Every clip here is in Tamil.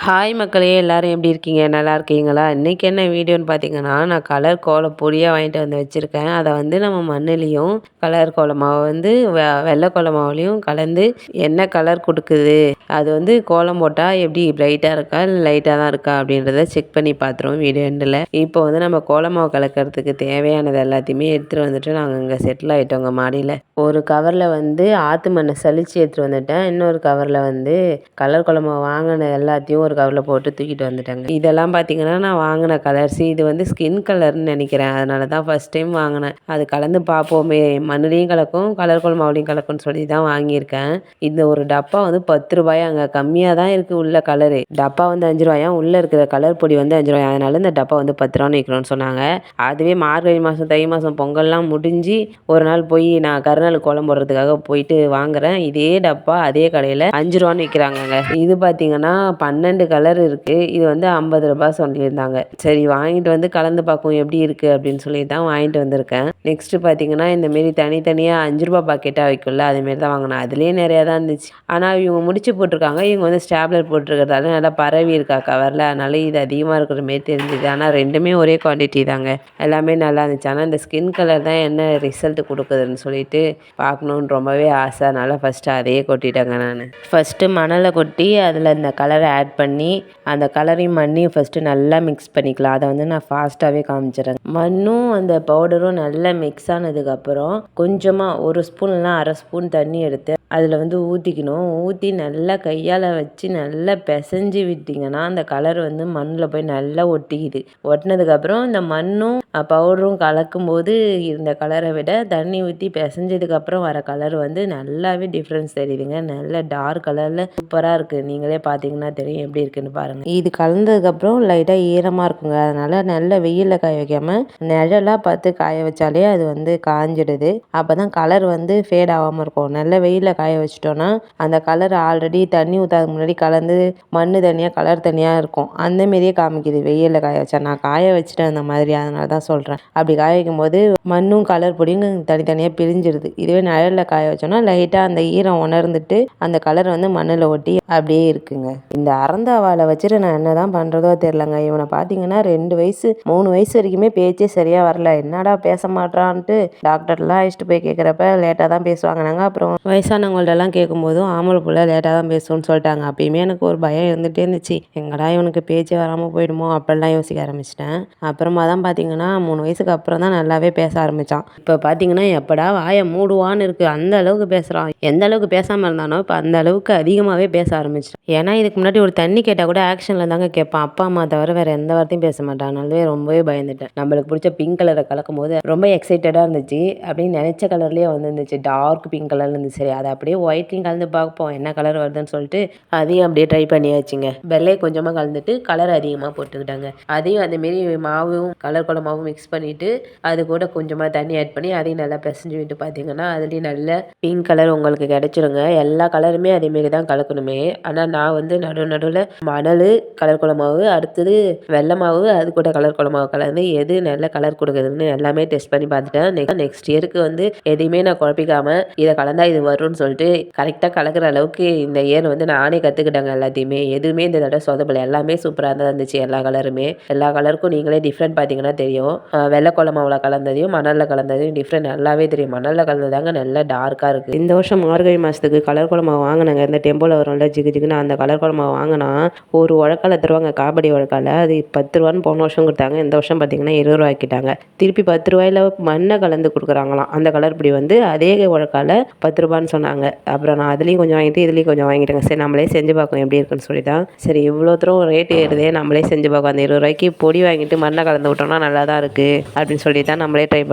ஹாய் மக்களே! எல்லாரும் எப்படி இருக்கீங்க? நல்லா இருக்கீங்களா? இன்றைக்கி என்ன வீடியோன்னு பார்த்தீங்கன்னா, நான் கலர் கோலம் பொடியாக வாங்கிட்டு வந்து வச்சுருக்கேன். அதை வந்து நம்ம மண்ணுலேயும் கலர் கோல மாவு வந்து வெள்ளை கோல மாவுலேயும் கலந்து என்ன கலர் கொடுக்குது, அது வந்து கோலம் போட்டால் எப்படி பிரைட்டாக இருக்கா இல்லை லைட்டாக தான் இருக்கா அப்படின்றத செக் பண்ணி பார்த்துருவோம் வீடியோ எண்டில். இப்போ வந்து நம்ம கோல மாவு கலக்கிறதுக்கு தேவையானது எல்லாத்தையுமே எடுத்துகிட்டு வந்துட்டு நாங்கள் இங்கே செட்டில் ஆகிட்டோங்க மாடியில். ஒரு கவரில் வந்து ஆற்று மண்ணை சலிச்சு எடுத்துகிட்டு வந்துட்டேன். இன்னொரு கவரில் வந்து கலர் கோல மாவு வாங்கின எல்லாத்தையும் ஒரு கவரில் போட்டு தூக்கிட்டு வந்துட்டேங்க. இதெல்லாம் பார்த்தீங்கன்னா நான் வாங்கின கலர்ஸ். இது வந்து ஸ்கின் கலர்னு நினைக்கிறேன். அதனால தான் ஃபஸ்ட் டைம் வாங்கினேன். அது கலந்து பார்ப்போமே, மண்ணுலேயும் கலக்கும் கலர் கோல மாவுலேயும் கலக்கும்னு சொல்லி தான் வாங்கியிருக்கேன். இந்த ஒரு டப்பா வந்து 10 ரூபாயாங்க. கம்மியாக தான் இருக்குது உள்ள கலரு. டப்பா வந்து 5 ரூபாயா, உள்ளே இருக்கிற கலர் பொடி வந்து 5 ரூபாயா. அதனால இந்த டப்பா வந்து 10 ரூபான்னு விற்கணும்னு சொன்னாங்க. அதுவே மார்கழி மாதம் தை மாதம் பொங்கல்லாம் முடிஞ்சு ஒரு நாள் போய் நான் கருநாள் கோலம் போடுறதுக்காக போயிட்டு வாங்குறேன். இதே டப்பா அதே கடையில் 5 ரூபான்னு விற்கிறாங்கங்க. இது பார்த்தீங்கன்னா 12 கலர் இருக்குது. இது வந்து 50 ரூபாய் சொல்லியிருந்தாங்க. சரி வாங்கிட்டு வந்து கலந்து பார்ப்போம் எப்படி இருக்குது அப்படின்னு சொல்லி தான் வாங்கிட்டு வந்திருக்கேன். நெக்ஸ்ட்டு பார்த்தீங்கன்னா இந்தமாரி தனித்தனியாக 5 ரூபா பாக்கெட்டாக வைக்கும்ல, அதுமாரி தான் வாங்கினேன். அதுலேயே நிறையா தான் இருந்துச்சு. ஆனால் இவங்க முடிச்சு போட்டிருக்காங்க. இவங்க வந்து ஸ்டாப்லர் போட்டிருக்கிறதால நல்லா பரவி இருக்கா கவரில். அதனால இது அதிகமாக இருக்கிற மாரி தெரிஞ்சுது. ஆனால் ரெண்டுமே ஒரே குவான்டிட்டி தாங்க. எல்லாமே நல்லா இருந்துச்சு. ஆனால் இந்த ஸ்கின் கலர் தான் என்ன ரிசல்ட் கொடுக்குதுன்னு சொல்லிட்டு பார்க்கணுன்னு ரொம்பவே ஆசை. அதனால் ஃபஸ்ட்டு அதையே கொட்டிட்டேங்க நான். ஃபஸ்ட்டு மணலை கொட்டி அதில் இந்த கலரை ஆட் பண்ணி அந்த கலரையும் மண்ணையும் ஃபஸ்ட்டு நல்லா மிக்ஸ் பண்ணிக்கலாம். அதை வந்து நான் ஃபாஸ்ட்டாகவே காமிச்சிடுறேன். மண்ணும் அந்த பவுடரும் நல்லா மிக்ஸ் ஆனதுக்கப்புறம் கொஞ்சமாக 1 ஸ்பூன் இல்லைனா அரை ஸ்பூன் தண்ணி எடுத்து அதில் வந்து ஊற்றிக்கணும். ஊற்றி நல்லா கையால் வச்சு நல்லா பிசைஞ்சு விட்டிங்கன்னா அந்த கலர் வந்து மண்ணில் போய் நல்லா ஒட்டிக்குது. ஒட்டினதுக்கப்புறம் இந்த மண்ணும் பவுடரும் கலக்கும்போது இந்த கலரை விட தண்ணி ஊற்றி பிசைஞ்சதுக்கப்புறம் வர கலர் வந்து நல்லாவே டிஃப்ரென்ஸ் தெரியுதுங்க. நல்ல டார்க் கலரில் சூப்பராக இருக்குது. நீங்களே பார்த்தீங்கன்னா தெரியும் எப்படி இருக்குன்னு பாருங்கள். இது கலந்ததுக்கப்புறம் லைட்டாக ஈரமாக இருக்குங்க. அதனால் நல்ல வெயிலில் காய வைக்காமல் நிழலாக பார்த்து காய வச்சாலே அது வந்து காஞ்சிடுது. அப்போ தான் கலர் வந்து ஃபேட் ஆகாமல் இருக்கும். நல்ல வெயிலில் காய வச்சிட்டோன்னா அந்த கலர் ஆல்ரெடி தண்ணி ஊற்றாத முன்னாடி கலந்து மண் தனியாக கலர் தனியாக இருக்கும். அந்தமாரியே காமிக்குது வெயிலில் காய வச்சா. நான் காய வச்சுட்டேன் அந்த மாதிரி, அதனால தான் சொல்கிறேன். அப்படி காய வைக்கும்போது மண்ணும் கலர் பொடியும் தனித்தனியாக பிரிஞ்சிடுது. இதுவே நிழலில் காய வச்சோன்னா லைட்டாக அந்த ஈரம் உணர்ந்துட்டு அந்த கலர் வந்து மண்ணில் ஒட்டி அப்படியே இருக்குங்க. இந்த அறந்தாவாலை வச்சுட்டு நான் என்ன தான் பண்ணுறதோ தெரிலங்க. இவனை பார்த்தீங்கன்னா 2 வயசு 3 வயசு வரைக்குமே பேச்சே சரியாக வரல. என்னடா பேச மாட்டான்ட்டு டாக்டர்லாம் அழைச்சிட்டு போய் கேட்குறப்ப லேட்டாக தான் பேசுவாங்கனாங்க. அப்புறம் வயசானவங்கள்ட்டெல்லாம் கேட்கும்போதும் ஆம்பளை பிள்ளை லேட்டாக தான் பேசுவோன்னு சொல்லிட்டாங்க. அப்பயுமே எனக்கு ஒரு பயம் இருந்துகிட்டே இருந்துச்சு. எங்கடா இவனுக்கு பேச்சே வராமல் போயிடுமோ அப்படிலாம் யோசிக்க ஆரம்பிச்சிட்டேன். அப்புறமா தான் பார்த்தீங்கன்னா 3 வயசுக்கு அப்புறம் தான் நல்லாவே பேச ஆரம்பித்தான். இப்போ பார்த்தீங்கன்னா எப்படா வாயை மூடுவான்னு இருக்குது. அந்த அளவுக்கு பேசுகிறான். எந்த அளவுக்கு பேசாமல் இருந்தானோ இப்போ அந்த அளவுக்கு அதிகமாகவே பேச ஆரம்பிச்சிட்டான். ஏன்னா இதுக்கு முன்னாடி ஒரு தண்ணி கேட்டால் கூட ஆக்ஷனில் தாங்க கேட்பான். அப்பா அம்மா தவிர வேறு எந்த வார்த்தையும் பேச மாட்டான். அதனாலே ரொம்பவே பயந்துட்டேன். நம்மளுக்கு பிடிச்ச பிங்க் கலரை கலக்கும் போது ரொம்ப எக்ஸைட்டடாக இருந்துச்சு. அப்படின்னு நினச்ச கலர்லேயே வந்துருந்துச்சு. டார்க் பிங்க் கலரில் இருந்துச்சு. சரி அதை அப்படியே ஒயிட்லையும் கலந்து பார்ப்போம் என்ன கலர் வருதுன்னு சொல்லிட்டு அதையும் அப்படியே ட்ரை பண்ணியாச்சுங்க. வெள்ளையை கொஞ்சமாக கலந்துட்டு கலர் அதிகமாக போட்டுக்கிட்டாங்க. அதையும் அந்தமாரி மாவும் கலர் கோல மாவும் மிக்ஸ் பண்ணிவிட்டு அது கூட கொஞ்சமாக தண்ணி ஆட் பண்ணி அதையும் நல்லா பிசைஞ்சு விட்டு பார்த்தீங்கன்னா அதுலேயும் நல்ல பிங்க் கலர் உங்களுக்கு கிடைச்சிருங்க. எல்லா கலருமே அதேமாரி தான் கலக்கணுமே. ஆனால் நான் வந்து நடுவில் மணல் கலர் கோல மாவு, அடுத்தது வெள்ளை மாவு, அது கூட கலர் கோல மாவு கலந்து எது நல்ல கலர் கொடுக்குதுன்னு எல்லாமே டெஸ்ட் பண்ணி பார்த்துட்டேன். நெக்ஸ்ட் இயருக்கு வந்து எதையுமே நான் குழப்பிக்காம இதை கலந்தா இது வரும்னு சொல்லிட்டு கரெக்டாக கலக்கிற அளவுக்கு இந்த இயர் வந்து நானே கற்றுக்கிட்டேங்க. எல்லாத்தையுமே எதுவுமே இந்த தடவை சொதப்பல. எல்லாமே சூப்பராக தான் இருந்துச்சு. எல்லா கலருமே எல்லா கலருக்கும் நீங்களே டிஃப்ரெண்ட் பார்த்தீங்கன்னா தெரியும். வெள்ளை கோல மாவில் கலந்ததையும் மணலில் கலந்ததையும் டிஃப்ரெண்ட் நல்லாவே தெரியும். மணலில் கலந்ததாங்க நல்லா டார்க்காக இருக்குது. இந்த வருஷம் மார்கழி மாதத்துக்கு கலர் கோல மாவு வாங்கினாங்க. இந்த டெம்போவில் வரும்ல ஜிகு ஜிகுன்னு அந்த கலர் கோல மாவு வாங்கினா ஒரு உழக்கால தருவாங்க. காபடி உழக்கால அது 10 ரூபான்னு போன வருஷம் கொடுத்தாங்க. இந்த வருஷம் பார்த்தீங்கன்னா 20 ரூபா ஆக்கிட்டாங்க. திருப்பி 10 ரூபாயில் மண்ணை கலந்து கொடுக்குறாங்களாம். அந்த கலர் இப்படி வந்து அதே உழக்கால 10 ரூபான்னு சொன்னாங்க. அப்புறம் நான் அதுலேயும் கொஞ்சம் வாங்கிட்டு இதுலேயும் கொஞ்சம் வாங்கிட்டேங்க. சரி நம்மளே செஞ்சு பார்ப்போம் எப்படி இருக்குன்னு சொல்லிட்டான். சரி இவ்வளோ தூரம் ரேட்டு ஏறுதே நம்மளே செஞ்சு பார்ப்போம். அந்த 20 ரூபாய்க்கு பொடி வாங்கிட்டு மண்ணை கலந்து விட்டோம்னா நல்லா தான் இருக்குது அப்படின்னு சொல்லி தான் நம்மளே ட்ரை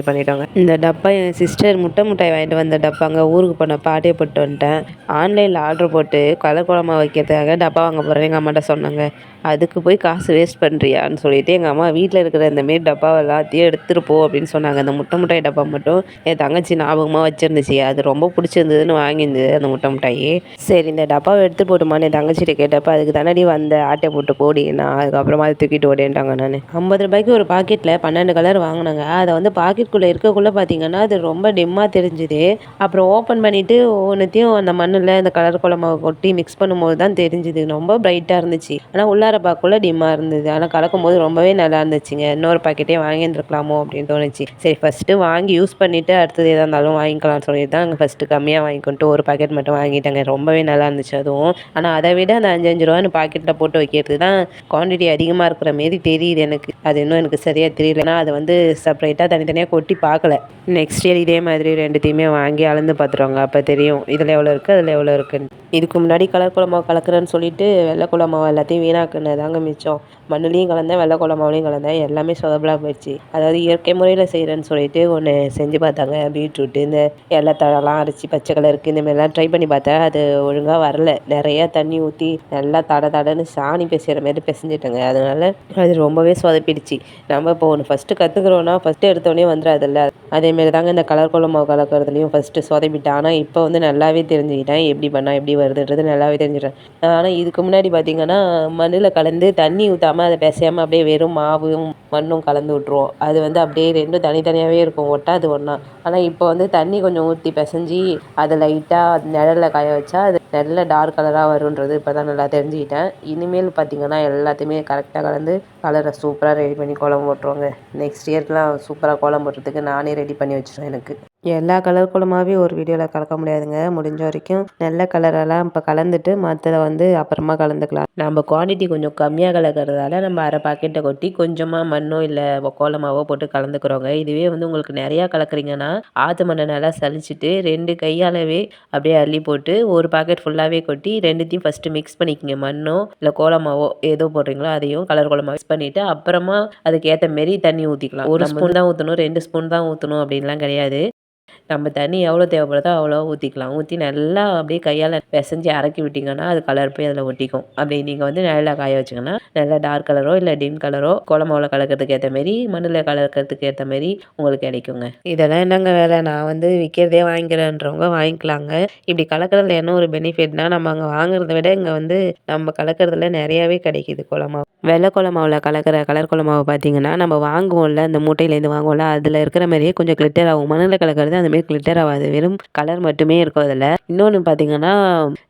பண்ணிட்டோங்க. இந்த டப்பா என் சிஸ்டர் முட்டை வாங்கிட்டு வந்த டப்பாங்க. ஊருக்கு போன பாட்டே போட்டு வந்துட்டேன். ஆன்லைனில் ஆர்டர் போட்டு கலர் கோல மாவு வைக்கிறதுக்காக டப்பா வாங்க போகிறேன் எங்கள் அம்மாட்ட சொன்னாங்க. அதுக்கு போய் காசு வேஸ்ட் பண்ணுறியான்னு சொல்லிட்டு எங்கள் அம்மா வீட்டில் இருக்கிற இந்தமாரி டப்பாவை எல்லாத்தையும் எடுத்துகிட்டு போ அப்படின்னு சொன்னாங்க. அந்த முட்டை டப்பா மட்டும் என் தங்கச்சி ஞாபகமாக வச்சுருந்துச்சு. அது ரொம்ப பிடிச்சிருந்ததுன்னு வாங்கியிருந்தது அந்த முட்டை. சரி இந்த டப்பாவை எடுத்து போட்டுமான்னு என் தங்கச்சிட்ட கேட்டப்போ அதுக்கு தானடி வந்த ஆட்டை போட்டு போடி, நான் அதுக்கப்புறமா அதை தூக்கிட்டு ஓடேன்ட்டாங்க. நான் 50 ரூபாய்க்கு ஒரு பாக்கெட்டில் 12 கலர் வாங்கினாங்க. அதை வந்து பாக்கெட்டுக்குள்ளே இருக்கக்குள்ளே பார்த்தீங்கன்னா அது ரொம்ப டிம்மாக தெரிஞ்சுது. அப்புறம் ஓப்பன் பண்ணிவிட்டு ஒவ்வொன்றுத்தையும் அந்த மண்ணில் இந்த கலர் கோல மாவு கொட்டி மிக்ஸ் பண்ணும்போது தான் தெரிஞ்சுது. ரொம்ப ரொம்ப பிரைட்டாக இருந்துச்சு. ஆனால் உள்ளார பார்க்கக்குள்ள டிம்மாக இருந்தது. ஆனால் கலக்கும்போது ரொம்பவே நல்லா இருந்துச்சுங்க. இன்னொரு பாக்கெட்டே வாங்கியிருந்துருக்கலாமோ அப்படின்னு தோணுச்சு. சரி ஃபஸ்ட்டு வாங்கி யூஸ் பண்ணிவிட்டு அடுத்தது எதாக இருந்தாலும் வாங்கிக்கலாம்னு சொல்லிட்டு தான் அங்கே ஃபஸ்ட்டு கம்மியாக வாங்கிக்கொண்டு ஒரு பாக்கெட் மட்டும் வாங்கிட்டேங்க. ரொம்பவே நல்லா இருந்துச்சு அதுவும். ஆனால் அதை விட அந்த 5 ரூபான்னு பாக்கெட்டில் போட்டு வைக்கிறது தான் குவான்டிட்டி அதிகமாக இருக்கிற மாரி தெரியுது எனக்கு. அது இன்னும் எனக்கு சரியாக தெரியல. ஏன்னா அதை வந்து செப்பரேட்டாக தனித்தனியாக கொட்டி பார்க்கல. நெக்ஸ்ட் இயர் இதே மாதிரி 2த்தையுமே வாங்கி அளந்து பார்த்துருவாங்க. அப்போ தெரியும் இதில் எவ்வளோ இருக்குது அதில் எவ்வளோ இருக்குன்னு. இதுக்கு முன்னாடி கலர் கோலமாவு கலக்கிறேன்னு சொல்லிட்டு வெள்ளை கோலமாவு எல்லாத்தையும் வீணாக்குனதாங்க மிச்சம். மண்ணுலேயும் கலந்தேன், வெள்ளை கோலமாவுலையும் கலந்தேன். எல்லாமே சொதப்பலாக போயிடுச்சு. அதாவது இயற்கை முறையில் செய்கிறேன்னு சொல்லிட்டு ஒன்று செஞ்சு பார்த்தாங்க. பீட்ரூட்டு இந்த ஏலத்தழலாம் அரைச்சி பச்சை கலருக்கு இந்த மாதிரிலாம் ட்ரை பண்ணி பார்த்தேன். அது ஒழுங்காக வரல. நிறையா தண்ணி ஊற்றி நல்லா தடன்னு சாணி பிசைகிற மாதிரி பிசைஞ்சிட்டேங்க. அதனால அது ரொம்பவே சொதப்பிடுச்சு. நம்ம இப்போ ஒன்று ஃபஸ்ட்டு கற்றுக்குறோன்னா ஃபஸ்ட்டு எடுத்தோடனே வந்துடாதுல்ல. அதேமாரி தாங்க இந்த கலர் கோலமாவு கலக்கிறதுலையும் ஃபஸ்ட்டு சொதப்பிட்டேன். ஆனால் இப்போ வந்து நல்லாவே தெரிஞ்சுக்கிட்டேன். எப்படி பண்ணால் எப்படி வருதுன்றது நல்லாவே தெரிஞ்சுட்டேன். ஆனால் இதுக்கு முன்னாடி பார்த்திங்கன்னா மண்ணில் கலந்து தண்ணி ஊற்றாமல் அதை பிசையாமல் அப்படியே வெறும் மாவும் மண்ணும் கலந்து விட்ருவோம். அது வந்து அப்படியே ரெண்டும் தனித்தனியாகவே இருக்கும், ஒட்டாது ஒன்றா. ஆனால் இப்போ வந்து தண்ணி கொஞ்சம் ஊற்றி பிசைஞ்சி அதை லைட்டாக நிழலில் காய வச்சா அது நல்ல டார்க் கலராக வருன்றது இப்போ தான் நல்லா தெரிஞ்சுக்கிட்டேன். இனிமேல் பார்த்திங்கன்னா எல்லாத்தையுமே கரெக்டாக கலந்து கலரை சூப்பராக ரெடி பண்ணி கோலம் போட்டுருவாங்க. நெக்ஸ்ட் இயர்க்குலாம் சூப்பராக கோலம் போடுறதுக்கு நானே ரெடி பண்ணி வச்சுருவேன். எனக்கு எல்லா கலர் கோலமாகவே ஒரு வீடியோவில் கலக்க முடியாதுங்க. முடிஞ்ச வரைக்கும் நல்ல கலரெல்லாம் இப்போ கலந்துட்டு மற்றதை வந்து அப்புறமா கலந்துக்கலாம். நம்ம குவான்டிட்டி கொஞ்சம் கம்மியாக கலக்கிறதால நம்ம அரை பாக்கெட்டை கொட்டி கொஞ்சமாக மண்ணோ இல்லை கோலமாவோ போட்டு கலந்துக்கிறோங்க. இதுவே வந்து உங்களுக்கு நிறையா கலக்குறீங்கன்னா ஆற்று மண்ணை நல்லா சலிச்சிட்டு 2 கையாலவே அப்படியே அள்ளி போட்டு ஒரு பாக்கெட் ஃபுல்லாகவே கொட்டி 2த்தையும் ஃபஸ்ட்டு மிக்ஸ் பண்ணிக்கோங்க. மண்ணோ இல்லை கோலமாவோ ஏதோ போடுறீங்களோ அதையும் கலர் கோலமாக மிக்ஸ் பண்ணிவிட்டு அப்புறமா அதுக்கு ஏற்ற மாரி தண்ணி ஊற்றிக்கலாம். 1 ஸ்பூன் தான் ஊற்றணும், 2 ஸ்பூன் தான் ஊற்றணும் அப்படின்லாம் கிடையாது. நம்ம தண்ணி எவ்வளோ தேவைப்படுதோ அவ்வளோ ஊற்றிக்கலாம். ஊற்றி நல்லா அப்படியே கையால் பிசைஞ்சு இறக்கி விட்டிங்கன்னா அது கலர் போய் அதில் ஒட்டிக்கும். அப்படி நீங்கள் வந்து நல்லா காய வச்சிங்கன்னா நல்லா டார்க் கலரோ இல்லை டிம் கலரோ கோலமாவில் கலக்கிறதுக்கு ஏற்ற மாரி மண்ணில் கலக்கிறதுக்கு ஏற்ற மாரி உங்களுக்கு கிடைக்குங்க. இதெல்லாம் என்னங்க வேலை, நான் வந்து விற்கிறதே வாங்கிக்கிறேன்றவங்க வாங்கிக்கலாங்க. இப்படி கலக்கிறதுல என்ன ஒரு பெனிஃபிட்னா நம்ம அங்கே வாங்குறத விட இங்கே வந்து நம்ம கலக்கிறதுல நிறையாவே கிடைக்கிது கோலமாவு. வெள்ளை கோலமாவில் கலக்கிற கலர் கோலமாவு பார்த்தீங்கன்னா நம்ம வாங்குவோம்ல, இந்த மூட்டையிலேருந்து வாங்குவோம்ல, அதில் இருக்கிற மாதிரியே கொஞ்சம் கிளிட்டர் ஆகும். மண்ணில் கலக்கிறது அந்த மாதிரி கிளிட்டர் ஆகாது, வெறும் கலர் மட்டுமே இருக்கும் அதில். இன்னொன்று பார்த்தீங்கன்னா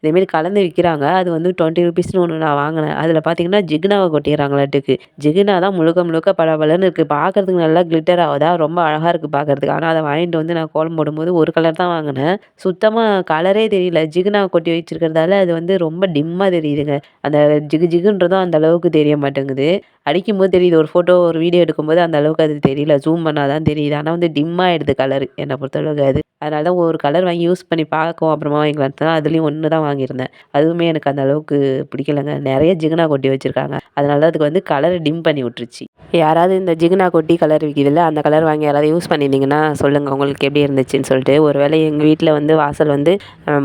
இதேமாரி கலந்து விற்கிறாங்க. அது வந்து 20 ருபீஸ்னு ஒன்று நான் வாங்கினேன். அதில் பார்த்தீங்கன்னா ஜிகினாவை கொட்டிடுறாங்களாட்டுக்கு. ஜிகினா தான் முழுக்க முழுக்க பளபளன்னு இருக்குது. பார்க்குறதுக்கு நல்லா கிளிட்டர் ஆகுதா, ரொம்ப அழகாக இருக்குது பார்க்குறதுக்கு. ஆனால் அதை வாங்கிட்டு வந்து நான் கோலம் போடும்போது ஒரு கலர் தான் வாங்கினேன். சுத்தமாக கலரே தெரியல. ஜிகினாவை கொட்டி வச்சிருக்கிறதால அது வந்து ரொம்ப டிம்மாக தெரியுதுங்க. அந்த ஜிகு ஜிகுன்றதும் அந்த அளவுக்கு தெரிய மாட்டேங்குது. அடிக்கும்போது தெரியுது. ஒரு ஃபோட்டோ ஒரு வீடியோ எடுக்கும்போது அந்த அளவுக்கு அது தெரியல. ஜூம் பண்ணா தான் தெரியுது. ஆனால் வந்து டிம்மாயிடுது கலரு என்னை பொறுத்தளவுக்கு அது. அதனால தான் ஒரு கலர் வாங்கி யூஸ் பண்ணி பார்க்கவும் அப்புறமா வாங்கிக்கலான்ட்டு தான் அதுலேயும் 1 தான் வாங்கியிருந்தேன். அதுவுமே எனக்கு அந்த அளவுக்கு பிடிக்கலங்க. நிறைய ஜிகினா கொட்டி வச்சுருக்காங்க. அதனால தான் அதுக்கு வந்து கலரை டிம் பண்ணி விட்டுருச்சு. யாராவது இந்த ஜிகினா கொட்டி கலர் விற்கிதுல்ல, அந்த கலர் வாங்கி யாராவது யூஸ் பண்ணியிருந்தீங்கன்னா சொல்லுங்கள் உங்களுக்கு எப்படி இருந்துச்சுன்னு சொல்லிட்டு. ஒரு வேளை எங்கள் வீட்டில் வந்து வாசல் வந்து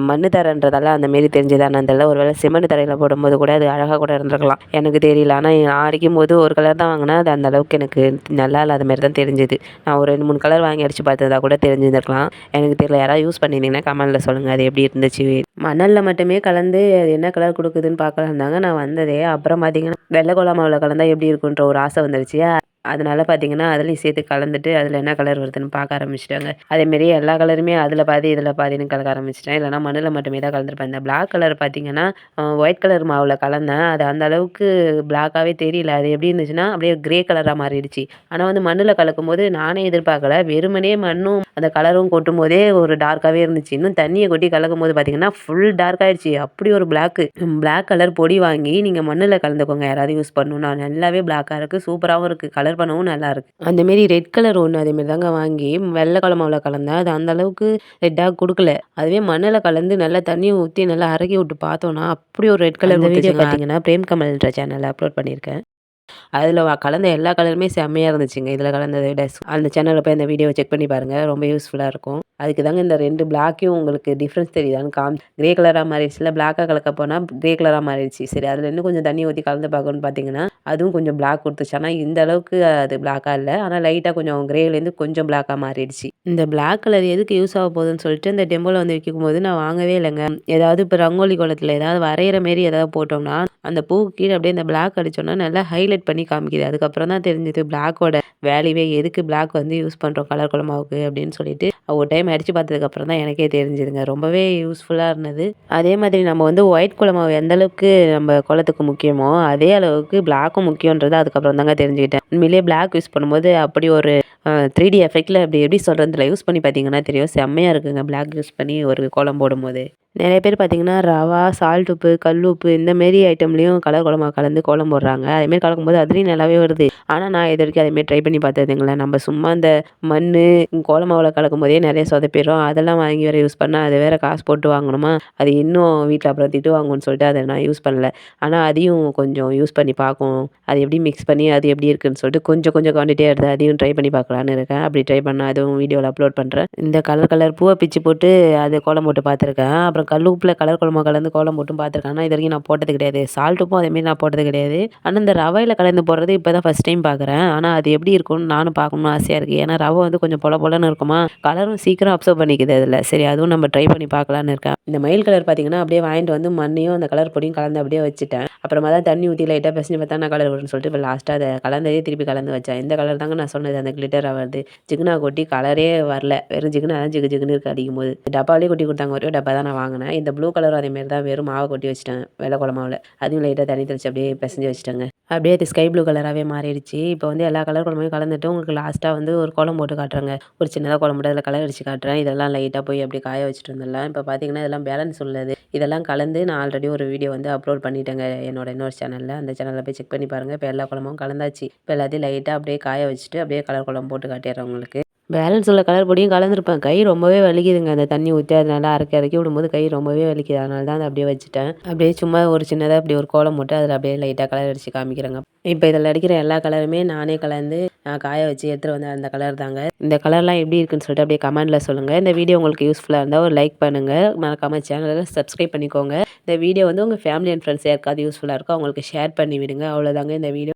மண்ணு தரன்றதால அந்த மாரி தெரிஞ்சதா என்னன்னு தெரியல. ஒரு வேளை சிமெண்ட் தரையில் போடும்போது கூட அது அழகாக கூட இருந்திருக்கலாம், எனக்கு தெரியல. ஆனால் நான் அடிக்கும்போது ஒரு கலர் தான் வாங்கினேன். அது அந்த அளவுக்கு எனக்கு நல்லா இல்லாத மாரி தான் தெரிஞ்சுது. நான் ஒரு 2, 3 கலர் வாங்கி அடித்து பார்த்ததா கூட தெரிஞ்சிருந்திருக்கலாம், எனக்கு தெரியல. யாராவது யூஸ் பண்ணியிருந்தீங்கன்னா கமெண்ட்டில் சொல்லுங்கள் அது எப்படி இருந்துச்சு. மணலில் மட்டுமே கலந்து அது என்ன கலர் கொடுக்குதுன்னு பார்க்கலாம் தாங்க நான் வந்ததே. அப்புறம் பார்த்தீங்கன்னா வெள்ளை கோலமாவில் கலந்தா எப்படி இருக்குன்ற ஒரு ஆசை வந்துருச்சு. அதனால பார்த்தீங்கன்னா அதுலேயும் சேர்த்து கலந்துட்டு அதில் என்ன கலர் வருதுன்னு பார்க்க ஆரம்பிச்சிட்டாங்க. அதேமாரி எல்லா கலருமே அதில் பாதி இதில் பாதின்னு கலக்க ஆரம்பிச்சிட்டேன். இல்லைனா மண்ணில் மட்டுமே தான் கலந்துருப்பேன். இந்த பிளாக் கலர் பார்த்தீங்கன்னா ஒயிட் கலர் மாவில் கலந்தேன். அது அந்த அளவுக்கு பிளாக்காகவே தெரியல. அது எப்படி இருந்துச்சுன்னா அப்படியே கிரே கலராக மாறிடுச்சு. ஆனால் வந்து மண்ணில் கலக்கும் போது நானே எதிர்பார்க்கல, வெறுமனே மண்ணும் அந்த கலரும் கொட்டும் போதே ஒரு டார்க்காகவே இருந்துச்சு. இன்னும் தண்ணியை கொட்டி கலக்கும் போது பார்த்தீங்கன்னா ஃபுல் டார்க் ஆகிடுச்சு. அப்படி ஒரு பிளாக் கலர் பொடி வாங்கி நீங்கள் மண்ணில் கலந்துக்கோங்க யாராவது யூஸ் பண்ணணும்னா. நல்லாவே பிளாக்காக இருக்குது, சூப்பராகவும் இருக்குது, கலர் பண்ணவும் நல்லாயிருக்கு. அந்தமாரி ரெட் கலர் ஒன்று அதேமாரி தாங்க வாங்கி வெள்ளை கோலமாவில் கலந்தேன். அது அந்த அளவுக்கு ரெட்டாக கொடுக்கல. அதுவே மண்ணில் கலந்து நல்லா தண்ணியை ஊற்றி நல்லா அரைக்கி விட்டு பார்த்தோன்னா அப்படி ஒரு ரெட் கலர் வீடியோ பார்த்தீங்கன்னா பிரேம் கமல்ன்ற சேனலில் அப்லோட் பண்ணியிருக்கேன். அதில் கலந்த எல்லா கலருமே செம்மையாக இருந்துச்சுங்க. இதில் கலந்ததை விட அந்த சேனலில் போய் அந்த வீடியோவை செக் பண்ணி பாருங்கள், ரொம்ப யூஸ்ஃபுல்லாக இருக்கும். அதுக்கு தாங்க இந்த 2 பிளாக்கையும் உங்களுக்கு டிஃப்ரென்ஸ் தெரியுதான்னு கிரே கலராக மாறிடுச்சுல, பிளாக்காக கலக்க போனால் கிரே கலராக மாறிடுச்சு. சரி அதில் இன்னும் கொஞ்சம் தண்ணி ஊற்றி கலந்து பார்க்கணுன்னு பார்த்தீங்கன்னா அதுவும் கொஞ்சம் பிளாக் குடுத்துச்சு. ஆனா இந்த அளவுக்கு அது பிளாக்கா இல்ல. ஆனா லைட்டா கொஞ்சம் கிரேலேருந்து கொஞ்சம் பிளாக்கா மாறிடுச்சு. இந்த பிளாக் கலர் எதுக்கு யூஸ் ஆக போகுதுன்னு சொல்லிட்டு இந்த டெம்போல வந்து விக்கும்போது நான் வாங்கவே இல்லங்க. ஏதாவது இப்ப ரங்கோலி கோலத்துல ஏதாவது வரையிற மாரி ஏதாவது போட்டோம்னா, அந்த பூவுக்கு கீழ அப்படியே இந்த பிளாக் அடிச்சோம்னா நல்லா ஹைலைட் பண்ணி காமிக்குது. அதுக்கப்புறம் தான் தெரிஞ்சது பிளாக்கோட வேல்யூவே எதுக்கு பிளாக் வந்து யூஸ் பண்றோம் கலர் கோலமாவுக்கு அப்படின்னு சொல்லிட்டு, ஒரு டைம் அடிச்சு பார்த்ததுக்கு அப்புறம் தான் எனக்கே தெரிஞ்சதுங்க. ரொம்பவே யூஸ்ஃபுல்லா இருந்தது. அதே மாதிரி நம்ம வந்து ஒயிட் கோலமாவு எந்த அளவுக்கு நம்ம கோலத்துக்கு முக்கியமோ, அதே அளவுக்கு பிளாக்கும் முக்கியன்றத அதுக்கப்புறம் தாங்க தெரிஞ்சுக்கிட்டேன். உண்மையிலேயே பிளாக் யூஸ் பண்ணும்போது அப்படி ஒரு 3டி எஃபெக்ட்ல அப்படி எப்படி சொல்றது? இதுல யூஸ் பண்ணி பார்த்தீங்கன்னா தெரியும். செம்மையா இருக்குங்க பிளாக் யூஸ் பண்ணி ஒரு கோலம் போடும்போது. நெறைய பேர் பார்த்தீங்கன்னா, ரவா, சால்ட் உப்பு, கல் உப்பு இந்த மாரி ஐட்டம்லயும் கலர் கோலமா கலந்து கோலம் போடுறாங்க. அதுமாரி கலக்கும்போது அதுலயும் நல்லாவே வருது. ஆனா நான் இதுவரைக்கும் அதேமாரி ட்ரை பண்ணி பார்த்ததுங்கள. நம்ம சும்மா இந்த மண்ணு, கோல மாவுல கலக்கும்போதே நெறைய சொதப்பிரும். அதெல்லாம் வாங்கி வேற யூஸ் பண்ணா, அது வேற காசு போட்டு வாங்கணுமா, அது இன்னும் வீட்ல அப்புறம் திட்டுவாங்கன்னு சொல்லிட்டு அத நான் யூஸ் பண்ணல. ஆனா அதையும் கொஞ்சம் யூஸ் பண்ணி பார்க்கணும். அது எப்படி மிக்ஸ் பண்ணி அது எப்படி இருக்குன்னு சொல்லிட்டு கொஞ்சம் கொஞ்சம் குவான்டிட்டியா எடுத்து அதையும் ட்ரை பண்ணி பார்க்கலான்னு இருக்கேன். அப்படி ட்ரை பண்ணா அதுவும் வீடியோல அப்லோட் பண்றேன். இந்த கலர் கலர் பூவ பிச்சு போட்டு அது கோலம் போட்டு பார்த்துருக்கேன். அப்புறம் கல் உப்புல கலர் கோலமா கலந்து கோலம் போட்டும் பார்த்துருக்கேன். ஆனா இதுவரைக்கும் நான் போட்டது கிடையாது. சால்ட் உப்பும் அதேமாரி நான் போட்டது கிடையாது. ஆனா இந்த ரவையில கலந்து போடுறது இப்ப தான் ஃபர்ஸ்ட் டைம் பார்க்குறேன். ஆனா அது எப்படி இருக்கும்னு நானும் பார்க்கணும்னு ஆசையா இருக்கு. ஏன்னா ரவை வந்து கொஞ்சம் பொல பொலன்னு இருக்குமா, கலரும் சீக்கிரம் அப்சர்வ் பண்ணிக்குது அதுல. சரி அதுவும் நம்ம ட்ரை பண்ணி பார்க்கலான்னு இருக்கேன். இந்த மயில் கலர் பார்த்தீங்கன்னா, அப்படியே வாங்கிட்டு வந்து மண்ணையும் அந்த கலர் பொடியும் கலந்து அப்படியே வச்சுட்டேன். அப்புறமா தான் தண்ணி ஊத்தி லைட்டா பெசஞ்சு பார்த்தா என்ன கலர் வரும்னு சொல்லிட்டு இப்ப லாஸ்ட்டா அத கலந்ததே திருப்பி கலந்து வச்சேன். இந்த கலர் தாங்க நான் சொன்னது அந்த கிளிட்டரா வருது. ஜிகுனா கொட்டி கலரே வரல. வெறும் ஜிகுனா தான் ஜிகு ஜிகுன்னு இருக்கு அடிக்கும்போது. டப்பாவிலேயே கொட்டி குடுத்தாங்க. ஒரே ஒரு டப்பா தான் நான் வாங்குனேன். இந்த ப்ளூ கலரும் அதேமாரி தான் வெறும் மாவ கொட்டி வச்சுட்டேன். வெள்ள கோல மாவுல. அதையும் லைட்டா தண்ணி தெளிச்சு அப்படியே பெசஞ்சு வச்சுட்டேங்க. அப்படியே அது ஸ்கை ப்ளூ கலராவே மாறிடுச்சு. இப்போ வந்து எல்லா கலர் கோலமையும் கலந்துட்டு உங்களுக்கு லாஸ்ட்டா வந்து ஒரு கோலம் போட்டு காட்டுறேங்க. ஒரு சின்னதா கோலம் போட்டு அதில கலர் அடிச்சு காட்டுறேன். இதெல்லாம் லைட்டா போய் அப்படியே காய வச்சுட்டு வந்துடலாம். இப்போ பார்த்தீங்கன்னா, இதெல்லாம் பேலன்ஸ் உள்ளது. இதெல்லாம் கலந்து நான் ஆல்ரெடி ஒரு வீடியோ வந்து அப்லோட் பண்ணிட்டேங்க என்னோட இன்னொரு சேனல்ல. அந்த சேனல்ல போய் செக் பண்ணி பாருங்க. இப்போ எல்லா கோலமும் கலந்தாச்சு. இப்போ எல்லாத்தையும் லைட்டா அப்படியே காய வச்சுட்டு, அப்படியே கலர் கோலம் போட்டு காட்டிடுறேன் உங்களுக்கு. பேலன்ஸ் உள்ள கலர் பொடியும் கலந்துருப்பேன். கை ரொம்பவே வலிக்குதுங்க. அந்த தண்ணி ஊத்தி அதனால அரைக்க அரைக்க விடும்போது கை ரொம்பவே வலிக்குது. அதனால தான் அத அப்படியே வச்சுட்டேன். அப்படியே சும்மா ஒரு சின்னதா அப்படி ஒரு கோலம் போட்டு அதில அப்படியே லைட்டா கலர் அடிச்சு காமிக்கிறேங்க. இப்ப இதில அடிக்கிற எல்லா கலருமே நானே கலந்து நான் காய வச்சு எடுத்துட்டு வந்த அந்த கலர் தாங்க. இந்த கலர்லாம் எப்படி இருக்குன்னு சொல்லிட்டு அப்படியே கமெண்ட்ல சொல்லுங்க. இந்த வீடியோ உங்களுக்கு யூஸ்ஃபுல்லா இருந்தா ஒரு லைக் பண்ணுங்க. மறக்காம சேனல சப்ஸ்கிரைப் பண்ணிக்கோங்க. இந்த வீடியோ வந்து உங்க ஃபேமிலி அண்ட் ஃப்ரெண்ட்ஸ் யாருக்காவது யூஸ்ஃபுல்லா இருக்கோ அவங்களுக்கு ஷேர் பண்ணி விடுங்க. அவ்வளோதாங்க இந்த வீடியோ.